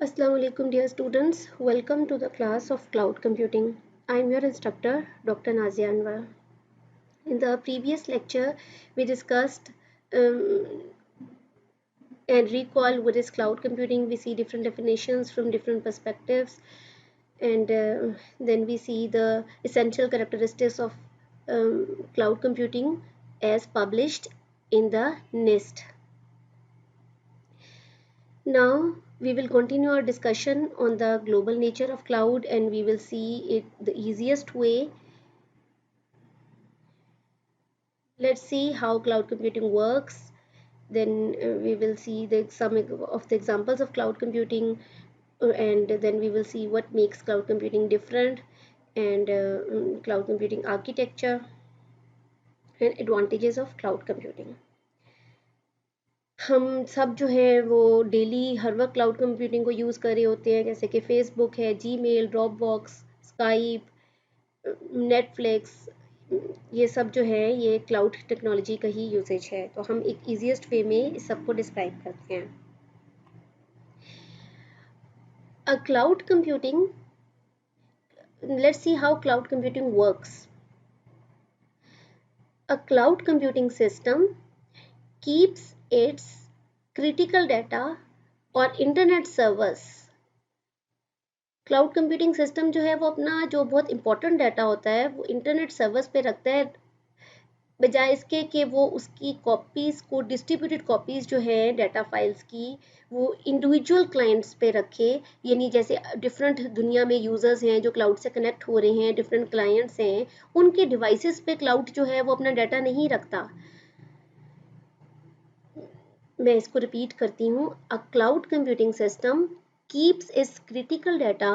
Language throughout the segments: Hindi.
Assalamu alaikum dear students. Welcome to the class of cloud computing. I am your instructor Dr. Nazia Anwar. In the previous lecture we discussed um, and recall what is cloud computing. We see different definitions from different perspectives and then we see the essential characteristics of cloud computing as published in the NIST. Now we will continue our discussion on the global nature of cloud and we will see it the easiest way. Let's see how cloud computing works. Then we will see some of the examples of cloud computing and then we will see what makes cloud computing different and cloud computing architecture and advantages of cloud computing. हम सब जो है वो डेली हर वक्त क्लाउड कंप्यूटिंग को यूज़ कर रहे होते हैं, जैसे कि फेसबुक है, जीमेल, ड्रॉपबॉक्स, स्काइप, नेटफ्लिक्स, ये सब जो है ये क्लाउड टेक्नोलॉजी का ही यूसेज है। तो हम एक ईजीएस्ट वे में इस सबको डिस्क्राइब करते हैं। अ cloud computing, let's see how cloud computing works. A cloud computing system keeps its critical data और internet servers. Cloud computing system जो है वो अपना जो बहुत इंपॉर्टेंट डाटा होता है वो इंटरनेट सर्वर्स पे रखता है, बजाय इसके कि वो उसकी कॉपीज़ को डिस्ट्रीब्यूटेड कॉपीज़ जो है डाटा फाइल्स की वो इंडिविजुअल क्लाइंट्स पे रखे। यानी जैसे डिफरेंट दुनिया में यूज़र्स हैं जो क्लाउड से कनेक्ट हो रहे हैं, डिफरेंट क्लाइंट्स हैं, उनके डिवाइसेस पे क्लाउड जो है वो अपना डाटा नहीं रखता। मैं इसको रिपीट करती हूँ। A cloud computing system keeps its critical data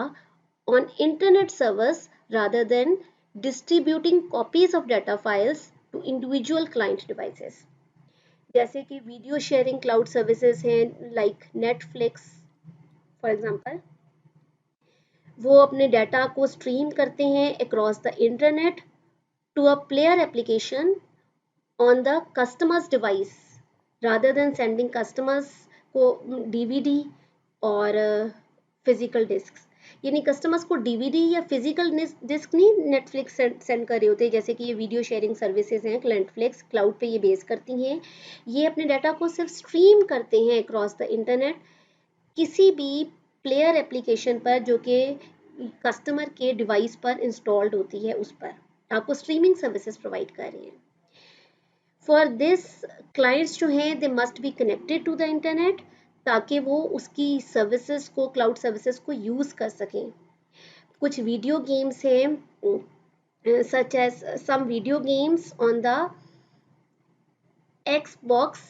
on internet servers rather than distributing copies of data files to individual client devices. जैसे कि वीडियो शेयरिंग क्लाउड सर्विसेज हैं लाइक नेटफ्लिक्स फॉर एग्जांपल, वो अपने डाटा को स्ट्रीम करते हैं across the internet to a player application on the customers device rather than sending customers को डीवीडी और फिजिकल डिस्क। यानी कस्टमर्स को डीवीडी या फिजिकल डिस्क नहीं नेटफ्लिक्स सेंड कर रहे होते, जैसे कि ये वीडियो शेयरिंग सर्विसेज हैं नेटफ्लिक्स क्लाउड पे ये बेस करती हैं। ये अपने डाटा को सिर्फ स्ट्रीम करते हैं अक्रॉस द इंटरनेट किसी भी प्लेयर एप्लीकेशन पर जो कि कस्टमर के डिवाइस पर इंस्टॉल्ड होती है, उस पर आपको स्ट्रीमिंग सर्विसेज प्रोवाइड कर रही हैं। फॉर दिस क्लाइंट्स जो हैं they must be connected to the internet ताकि वो उसकी सर्विसेज को क्लाउड सर्विसेज को यूज़ कर सकें। कुछ वीडियो गेम्स हैं such as some video games on the Xbox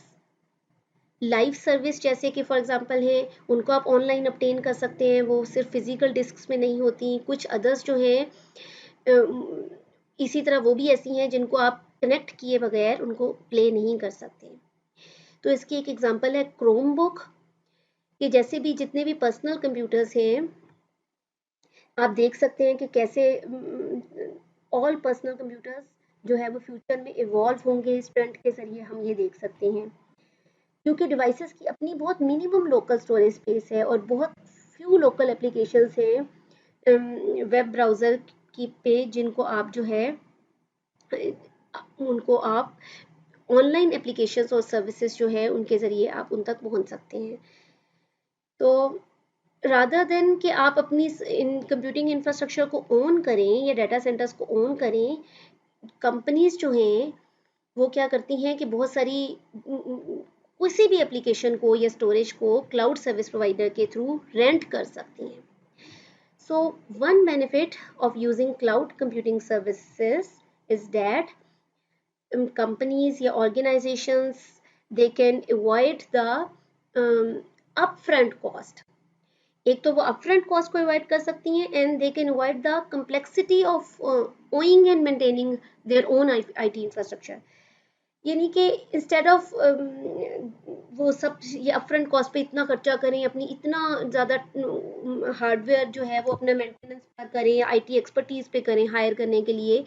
live service, जैसे कि फॉर एग्जांपल है उनको आप ऑनलाइन obtain कर सकते हैं, वो सिर्फ फिजिकल डिस्क में नहीं होती। कुछ अदर्स जो हैं इसी तरह वो भी ऐसी हैं जिनको आप कनेक्ट किए बगैर उनको प्ले नहीं कर सकते। तो इसकी एक एग्जांपल है क्रोम बुक, कि जैसे भी जितने भी पर्सनल कंप्यूटर्स हैं आप देख सकते हैं कि कैसे ऑल पर्सनल कंप्यूटर्स जो है वो फ्यूचर में इवॉल्व होंगे इस ट्रेंड के जरिए, हम ये देख सकते हैं। क्योंकि डिवाइसेस की अपनी बहुत मिनिमम लोकल स्टोरेज स्पेस है और बहुत फ्यू लोकल एप्लीकेशंस हैं वेब ब्राउज़र की पे जिनको आप जो है उनको आप ऑनलाइन एप्लीकेशंस और सर्विसेज जो है उनके ज़रिए आप उन तक पहुंच सकते हैं। तो रादर देन कि आप अपनी इन कंप्यूटिंग इंफ्रास्ट्रक्चर को ओन करें या डाटा सेंटर्स को ओन करें, कंपनीज जो हैं वो क्या करती हैं कि बहुत सारी किसी भी एप्लीकेशन को या स्टोरेज को क्लाउड सर्विस प्रोवाइडर के थ्रू रेंट कर सकती हैं। So one benefit of using cloud computing services is that companies या organizations they can avoid the upfront cost। एक तो वो upfront cost को अवॉइड कर सकती हैं and they can avoid the complexity of owning and maintaining their own IT infrastructure। यानी कि इंस्टेड ऑफ वो सब ये अपफ्रंट कॉस्ट पे इतना खर्चा करें, अपनी इतना ज़्यादा हार्डवेयर जो है वो अपना मेंटेनेंस पर करें, आईटी एक्सपर्टीज़ पे करें हायर करने के लिए,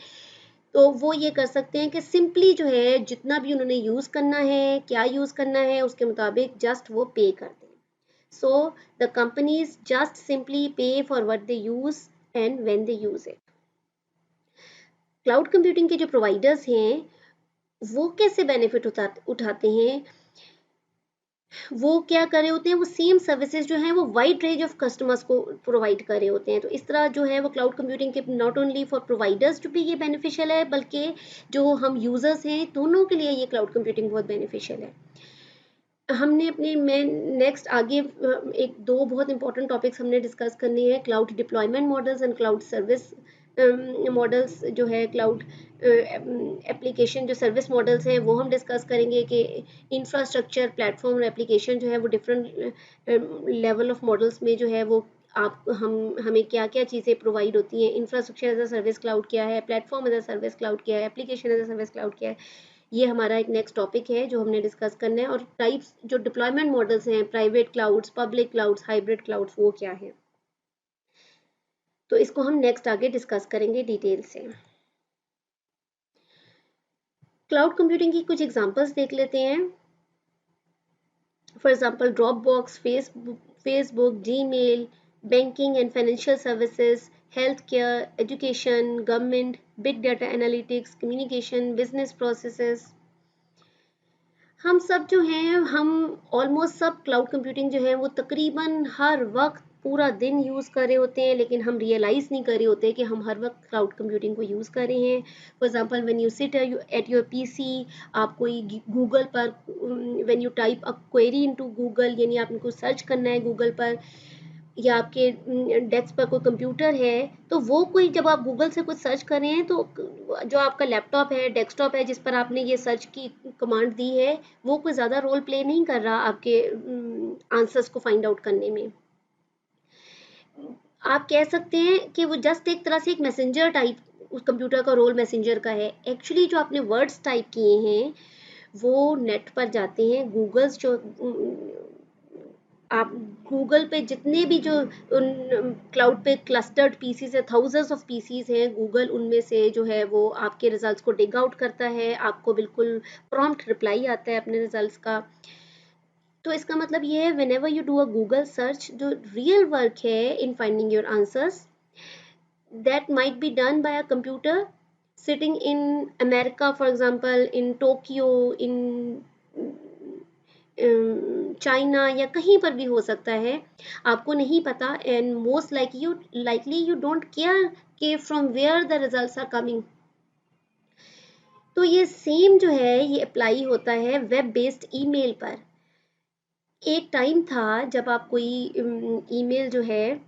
तो वो ये कर सकते हैं कि सिंपली जो है जितना भी उन्होंने यूज़ करना है, क्या यूज़ करना है, उसके मुताबिक जस्ट वो पे कर दें। So the companies just simply pay for what they use and when they use it. Cloud computing के जो प्रोवाइडर्स हैं वो कैसे बेनिफिट उठाते हैं, वो क्या कर रहे होते हैं, वो सेम सर्विसेज जो हैं वो वाइड रेंज ऑफ कस्टमर्स को प्रोवाइड कर रहे होते हैं। तो इस तरह जो है वो क्लाउड कंप्यूटिंग के not only for providers to भी ये बेनिफिशियल है, बल्कि जो हम यूजर्स हैं दोनों के लिए ये क्लाउड कंप्यूटिंग बहुत बेनिफिशियल है। हमने अपने में नेक्स्ट आगे एक दो बहुत इंपॉर्टेंट टॉपिक्स हमने डिस्कस करने हैं, cloud deployment models and cloud service models जो है, क्लाउड एप्लीकेशन जो सर्विस मॉडल्स हैं वो हम डिस्कस करेंगे कि इंफ्रास्ट्रक्चर प्लेटफॉर्म और एप्लीकेशन जो है वो डिफरेंट लेवल ऑफ मॉडल्स में जो है वो आप हमें क्या क्या चीज़ें प्रोवाइड होती हैं। Infrastructure as a service cloud क्या है, platform as a service cloud क्या है, application as a service cloud क्या है, ये हमारा एक नेक्स्ट टॉपिक है जो हमने डिस्कस करना है। और टाइप्स जो डिप्लॉयमेंट मॉडल्स हैं, private clouds, public clouds, hybrid clouds, वो क्या है, तो इसको हम नेक्स्ट आगे डिस्कस करेंगे डिटेल से। क्लाउड कंप्यूटिंग की कुछ एग्जांपल्स देख लेते हैं। For example Dropbox, Facebook, Gmail, banking and financial services, health care, education, government, big data analytics, communication, business processes. हम सब जो हैं, हम ऑलमोस्ट सब क्लाउड कंप्यूटिंग जो है वो तकरीबन हर वक्त पूरा दिन यूज़ कर रहे होते हैं, लेकिन हम रियलाइज़ नहीं कर रहे होते कि हम हर वक्त क्लाउड कंप्यूटिंग को यूज़ कर रहे हैं। For example when you sit at your PC, आप कोई गूगल पर when you type a query into Google, यानी आपको सर्च करना है गूगल पर, या आपके डेस्क पर कोई कंप्यूटर है, तो वो कोई जब आप गूगल से कुछ सर्च कर रहे हैं तो जो आपका लैपटॉप है, डेस्कटॉप है, जिस पर आपने ये सर्च की कमांड दी है, वो कोई ज़्यादा रोल प्ले नहीं कर रहा आपके आंसर्स को फाइंड आउट करने में। आप कह सकते हैं कि वो जस्ट एक तरह से एक मैसेंजर टाइप उस कंप्यूटर का रोल मैसेंजर का है। एक्चुअली जो आपने वर्ड्स टाइप किए हैं वो नेट पर जाते हैं, गूगल्स जो आप गूगल पे जितने भी जो क्लाउड पे क्लस्टर्ड पीसीज है, थाउजेंड्स ऑफ पीसीज हैं, गूगल उनमें से जो है वो आपके रिजल्ट्स को डिग आउट करता है, आपको बिल्कुल प्रॉम्प्ट रिप्लाई आता है अपने रिजल्ट्स का। तो इसका मतलब ये है whenever you do a Google search, जो रियल वर्क है in finding your answers, that might be done by a computer sitting in America, for example, in Tokyo, in China, या कहीं पर भी हो सकता है, आपको नहीं पता, and most likely you don't care कि from where the results are coming. तो ये सेम जो है ये अप्लाई होता है वेब बेस्ड ईमेल पर। एक टाइम था जब आप कोई ईमेल जो है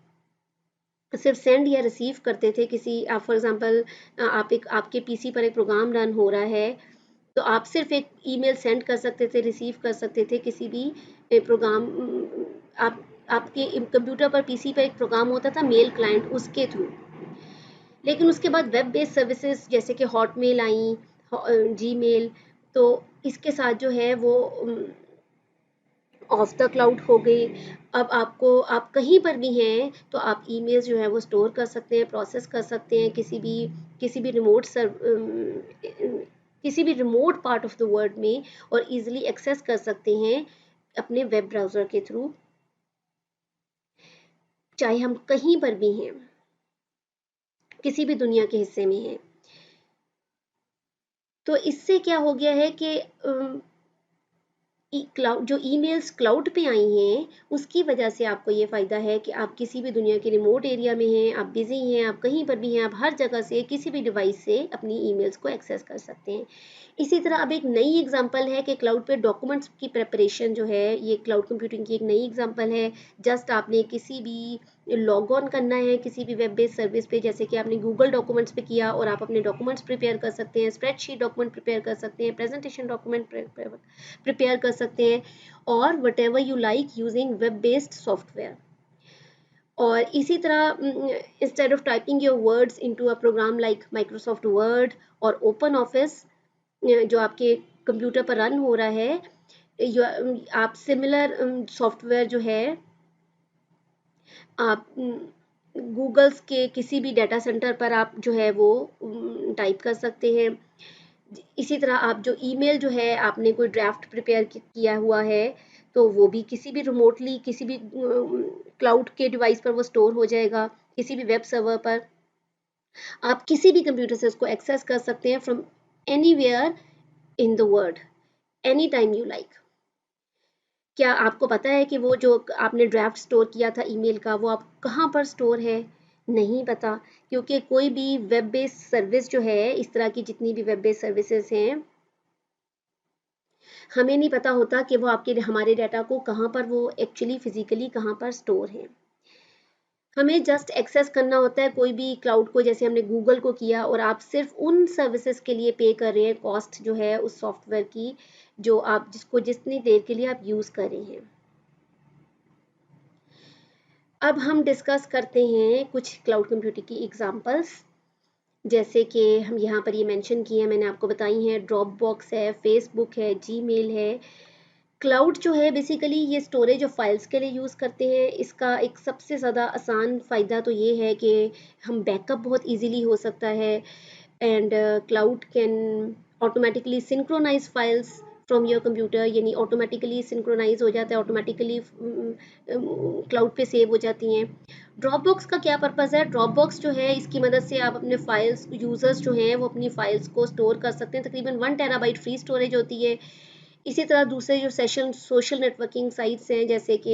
सिर्फ सेंड या रिसीव करते थे किसी, आप फॉर एग्जांपल आप एक आपके पीसी पर एक प्रोग्राम रन हो रहा है, तो आप सिर्फ एक ईमेल सेंड कर सकते थे, रिसीव कर सकते थे किसी भी प्रोग्राम, आप आपके कंप्यूटर पर पीसी पर एक प्रोग्राम होता था मेल क्लाइंट, उसके थ्रू। लेकिन उसके बाद वेब बेस्ड सर्विसेज जैसे कि हॉटमेल आई, जीमेल, तो इसके साथ जो है वो ऑफ द क्लाउड हो गई। अब आपको, आप कहीं पर भी हैं तो आप ईमेल जो है वो स्टोर कर सकते हैं, प्रोसेस कर सकते हैं किसी भी remote part of the world में, और इजीली एक्सेस कर सकते हैं अपने वेब ब्राउज़र के थ्रू, चाहे हम कहीं पर भी हैं, किसी भी दुनिया के हिस्से में हैं। तो इससे क्या हो गया है कि क्लाउड जो ईमेल्स क्लाउड पे आई हैं उसकी वजह से आपको ये फ़ायदा है कि आप किसी भी दुनिया के रिमोट एरिया में हैं, आप बिज़ी हैं, आप कहीं पर भी हैं, आप हर जगह से किसी भी डिवाइस से अपनी ईमेल्स को एक्सेस कर सकते हैं। इसी तरह अब एक नई एग्जांपल है कि क्लाउड पे डॉक्यूमेंट्स की प्रिपरेशन जो है, ये क्लाउड कंप्यूटिंग की एक नई एग्जांपल है। जस्ट आपने किसी भी लॉग ऑन करना है किसी भी वेब बेस्ड सर्विस पे, जैसे कि आपने गूगल डॉक्यूमेंट्स पे किया, और आप अपने डॉक्यूमेंट्स प्रिपेयर कर सकते हैं, स्प्रेडशीट डॉक्यूमेंट प्रिपेयर कर सकते हैं, प्रेजेंटेशन डॉक्यूमेंट प्रिपेयर कर सकते हैं, और whatever you like using web based software. और इसी तरह instead of typing your words into a program like Microsoft Word और ओपन ऑफिस जो आपके कंप्यूटर पर रन हो रहा है, आप सिमिलर सॉफ्टवेयर जो है आप गूगल्स के किसी भी डाटा सेंटर पर आप जो है वो टाइप कर सकते हैं। इसी तरह आप जो ईमेल जो है आपने कोई ड्राफ्ट प्रिपेयर किया हुआ है, तो वो भी किसी भी रिमोटली किसी भी क्लाउड के डिवाइस पर वो स्टोर हो जाएगा, किसी भी वेब सर्वर पर आप किसी भी कंप्यूटर से उसको एक्सेस कर सकते हैं from anywhere in the world, any time you like. क्या आपको पता है कि वो जो आपने ड्राफ्ट स्टोर किया था ईमेल का, वो आप कहाँ पर स्टोर है? नहीं पता, क्योंकि कोई भी वेब बेस्ड सर्विस जो है, इस तरह की जितनी भी वेब बेस्ड सर्विसेज हैं, हमें नहीं पता होता कि वो आपके हमारे डाटा को कहाँ पर वो एक्चुअली फिजिकली कहाँ पर स्टोर है। हमें जस्ट एक्सेस करना होता है कोई भी क्लाउड को, जैसे हमने गूगल को किया, और आप सिर्फ उन सर्विसेज के लिए पे कर रहे हैं कॉस्ट जो है उस सॉफ्टवेयर की, जो आप जिसको जितनी देर के लिए आप यूज़ कर रहे हैं। अब हम डिस्कस करते हैं कुछ क्लाउड कंप्यूटिंग की एग्जांपल्स, जैसे कि हम यहाँ पर ये मेंशन किए हैं, मैंने आपको बताई हैं, ड्रॉप बॉक्स है, फेसबुक है, जीमेल है। क्लाउड जो है बेसिकली ये स्टोरेज ऑफ फाइल्स के लिए यूज़ करते हैं। इसका एक सबसे ज़्यादा आसान फ़ायदा तो ये है कि हम बैकअप बहुत इजीली हो सकता है, and cloud can automatically synchronise files from your computer, यानी ऑटोमेटिकली सिंक्रोनाइज हो जाता है, ऑटोमेटिकली क्लाउड पे सेव हो जाती हैं। ड्रॉप बॉक्स का क्या पर्पज़ है? ड्रॉप बॉक्स जो है इसकी मदद से आप अपने फाइल्स, यूज़र्स जो हैं वो अपनी फाइल्स को स्टोर कर सकते हैं। तकरीबन 1 टेराबाइट फ्री स्टोरेज होती है। इसी तरह दूसरे जो सेशन सोशल नेटवर्किंग साइट्स हैं, जैसे कि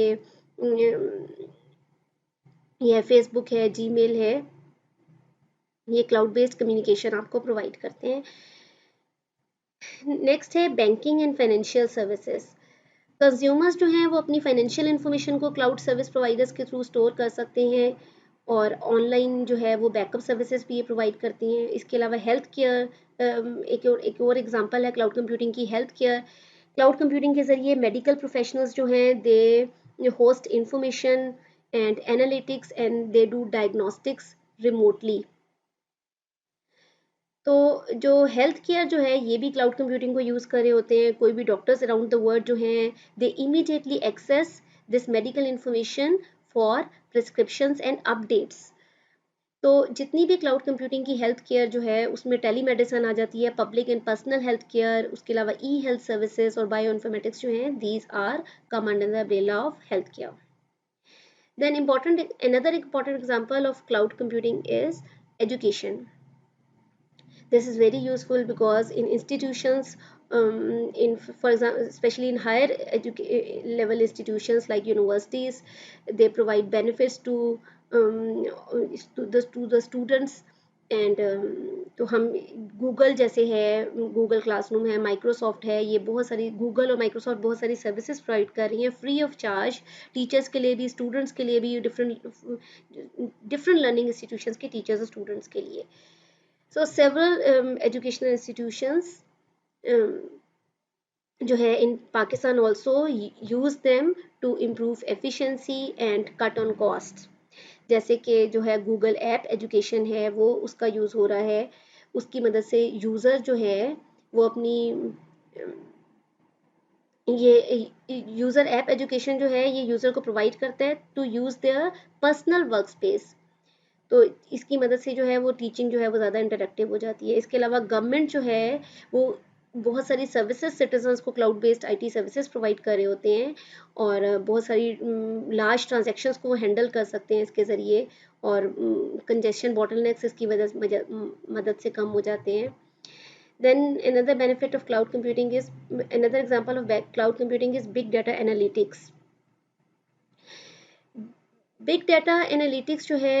यह फेसबुक है, जीमेल है, ये क्लाउड बेस्ड कम्युनिकेशन आपको प्रोवाइड करते हैं। नेक्स्ट है banking and financial services. Consumers जो हैं वो अपनी फाइनेंशियल इन्फॉर्मेशन को क्लाउड सर्विस प्रोवाइडर्स के थ्रू स्टोर कर सकते हैं, और ऑनलाइन जो है वो बैकअप सर्विसेज भी ये प्रोवाइड करती हैं। इसके अलावा हेल्थ केयर एक और एग्जांपल है क्लाउड कंप्यूटिंग की, हेल्थ केयर। क्लाउड कंप्यूटिंग के ज़रिए मेडिकल प्रोफेशनल्स जो हैं they host information and analytics and they do diagnostics remotely. तो जो हेल्थ केयर जो है ये भी क्लाउड कंप्यूटिंग को यूज़ कर रहे होते हैं। कोई भी डॉक्टर्स अराउंड द वर्ल्ड जो हैं they immediately access this medical information for prescriptions and updates. तो जितनी भी क्लाउड कंप्यूटिंग की हेल्थ केयर जो है उसमें टेली मेडिसिन आ जाती है, public and personal health care, उसके अलावा ई हेल्थ सर्विसेज और बायो इन्फॉर्मेटिक्स जो हैं these are come under the umbrella of health care. Then another important example of cloud computing is education. This is very useful because in institutions, for example, especially in higher level institutions like universities, they provide benefits to the students, and तो हम गूगल जैसे है, गूगल क्लासरूम है, माइक्रोसॉफ्ट है, ये बहुत सारी गूगल और माइक्रोसॉफ्ट बहुत सारी सर्विसेज प्रोवाइड कर रही हैं फ्री ऑफ चार्ज, टीचर्स के लिए भी, स्टूडेंट्स के लिए भी, डिफरेंट लर्निंग इंस्टीट्यूशंस के टीचर्स और स्टूडेंट्स के लिए। So several educational institutions जो है in Pakistan also use them to improve efficiency and cut on costs. जैसे कि जो है गूगल ऐप एजुकेशन है वो उसका यूज़ हो रहा है, उसकी मदद से यूज़र जो है वो अपनी ये यूज़र ऐप एजुकेशन जो है ये यूज़र को प्रोवाइड करता है to use their personal work space. तो इसकी मदद से जो है वो टीचिंग जो है वो ज़्यादा इंटरेक्टिव हो जाती है। इसके अलावा गवर्नमेंट जो है वो बहुत सारी सर्विसेज सिटीजन्स को cloud based IT services provide कर रहे होते हैं, और बहुत सारी लार्ज ट्रांजैक्शंस को वो हैंडल कर सकते हैं इसके ज़रिए, और कंजेशन बॉटलनेक्स इसकी मदद से कम हो जाते हैं। Then another benefit of cloud computing is, another example of cloud computing is big data analytics. Big data analytics जो है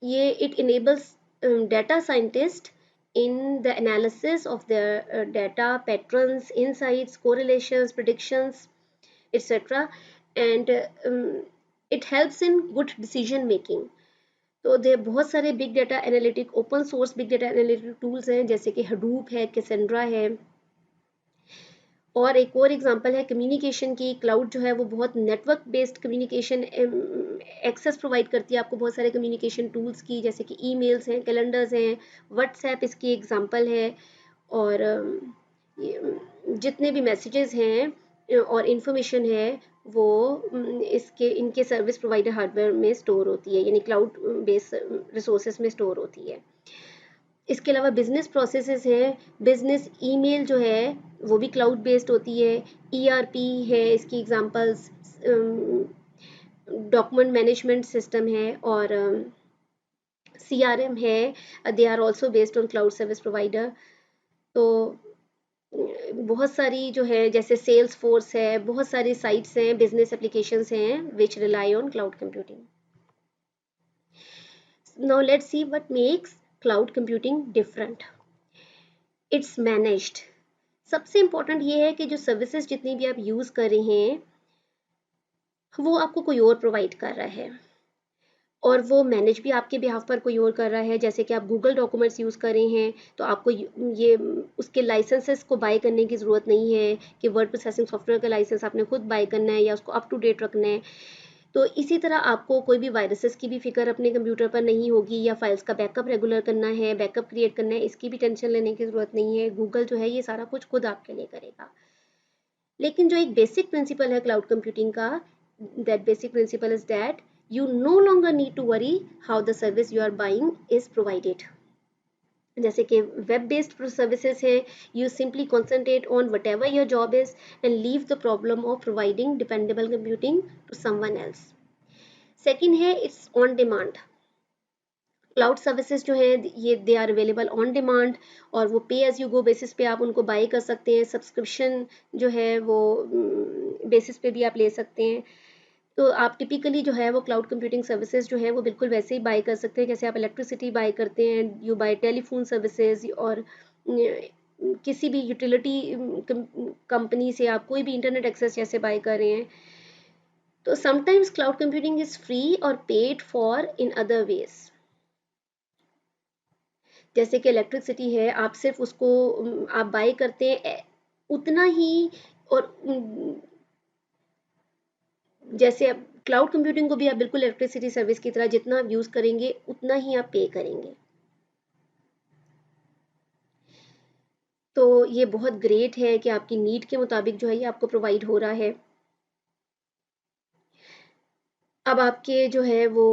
ये it enables data scientist in the analysis of their data patterns, insights, correlations, predictions, etc. And it helps in good decision making. तो दे बहुत सारे big data analytic open source big data analytic tools हैं, जैसे कि हडूप है, कैसेंड्रा है, और एक और एग्जांपल है कम्युनिकेशन की। क्लाउड जो है वो बहुत network based communication access provide करती है आपको बहुत सारे कम्युनिकेशन टूल्स की, जैसे कि ईमेल्स हैं, कैलेंडर्स हैं, व्हाट्सएप इसकी एग्जांपल है, और जितने भी मैसेजेस हैं और इन्फॉर्मेशन है वो इनके सर्विस प्रोवाइडर हार्डवेयर में स्टोर होती है, यानी क्लाउड बेस्ड रिसोर्सेज में स्टोर होती है। इसके अलावा बिजनेस प्रोसेसेस हैं, बिजनेस ईमेल जो है वो भी क्लाउड बेस्ड होती है, ईआरपी है इसकी एग्जांपल्स, डॉक्यूमेंट मैनेजमेंट सिस्टम है, और सीआरएम है, they are also based on cloud service provider. तो बहुत सारी जो है जैसे सेल्स फोर्स है, बहुत सारी साइट्स हैं, बिजनेस एप्लीकेशंस हैं which rely on cloud computing. Now let's see what makes cloud computing different. It's managed. सबसे इंपॉर्टेंट ये है कि जो सर्विसेज जितनी भी आप यूज़ कर रहे हैं वो आपको कोई और प्रोवाइड कर रहा है, और वो मैनेज भी आपके बिहाफ पर कोई और कर रहा है। जैसे कि आप गूगल डॉक्यूमेंट्स यूज़ कर रहे हैं तो आपको ये उसके लाइसेंसेस को बाय करने की ज़रूरत नहीं है कि वर्ड प्रोसेसिंग सॉफ्टवेयर का लाइसेंस आपने खुद बाय करना है या उसको अप टू डेट रखना है। तो इसी तरह आपको कोई भी वायरसेस की भी फिक्र अपने कंप्यूटर पर नहीं होगी, या फाइल्स का बैकअप रेगुलर करना है, बैकअप क्रिएट करना है, इसकी भी टेंशन लेने की ज़रूरत नहीं है। गूगल जो है ये सारा कुछ खुद आपके लिए करेगा। लेकिन जो एक बेसिक प्रिंसिपल है क्लाउड कंप्यूटिंग का, that basic principle is that you no longer need to worry how the service you are buying is provided। जैसे कि वेब बेस्ड सर्विसेज है, you simply concentrate on whatever your job is and leave the problem of providing dependable computing to someone else. Second है it's on demand. Cloud services जो है ये they are available on demand, और वो पे एज यू गो बेसिस पे आप उनको बाई कर सकते हैं। सब्सक्रिप्शन जो है वो बेसिस पे भी आप ले सकते हैं। तो आप टिपिकली जो है वो क्लाउड कंप्यूटिंग सर्विसेज जो है वो बिल्कुल वैसे ही बाई कर सकते हैं जैसे आप इलेक्ट्रिसिटी बाई करते हैं, यू बाई टेलीफोन सर्विसेज, और किसी भी यूटिलिटी कंपनी से आप कोई भी इंटरनेट एक्सेस जैसे बाई कर रहे हैं। तो sometimes cloud computing is free और paid for in other ways. जैसे कि इलेक्ट्रिसिटी है, आप सिर्फ उसको आप बाई करते हैं उतना ही, और जैसे अब क्लाउड कंप्यूटिंग को भी आप बिल्कुल इलेक्ट्रिसिटी सर्विस की तरह जितना आप यूज़ करेंगे उतना ही आप पे करेंगे। तो ये बहुत ग्रेट है कि आपकी नीड के मुताबिक जो है ये आपको प्रोवाइड हो रहा है। अब आपके जो है वो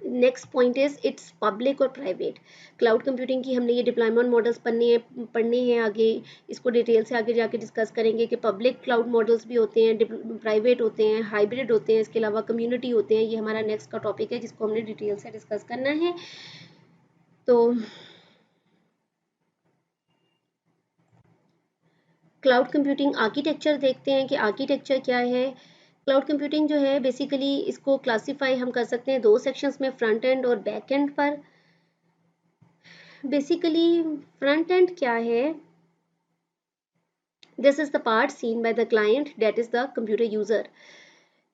next point is it's public और प्राइवेट। क्लाउड कंप्यूटिंग की हमने ये डिप्लॉयमेंट मॉडल्स पढ़ने हैं आगे, इसको डिटेल से आगे जाके डिस्कस करेंगे कि पब्लिक क्लाउड मॉडल्स भी होते हैं, प्राइवेट होते हैं, हाइब्रिड होते हैं, इसके अलावा कम्युनिटी होते हैं। ये हमारा नेक्स्ट का टॉपिक है जिसको हमने डिटेल से डिस्कस करना है। तो क्लाउड कंप्यूटिंग आर्किटेक्चर देखते हैं कि आर्किटेक्चर क्या है। क्लाउड कंप्यूटिंग जो है बेसिकली इसको क्लासीफाई हम कर सकते हैं दो सेक्शंस में, फ्रंट एंड और बैक एंड पर। बेसिकली फ्रंट एंड क्या है? This is the part seen by the client, that is the computer user.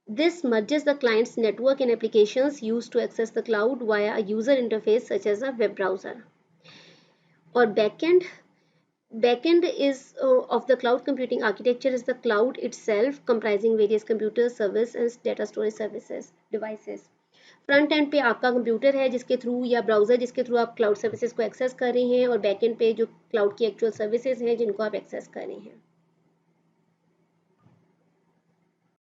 This merges the client's network and applications used to access the cloud via a user interface such as a web browser. Or backend is of the cloud computing architecture is the cloud itself, comprising various computer service and data storage services devices. Front end पे आपका कंप्यूटर है जिसके थ्रू, या ब्राउजर जिसके थ्रू आप क्लाउड सर्विसेज को एक्सेस कर रहे हैं, और बैक एंड पे जो क्लाउड की एक्चुअल सर्विसेज हैं जिनको आप एक्सेस कर रहे हैं।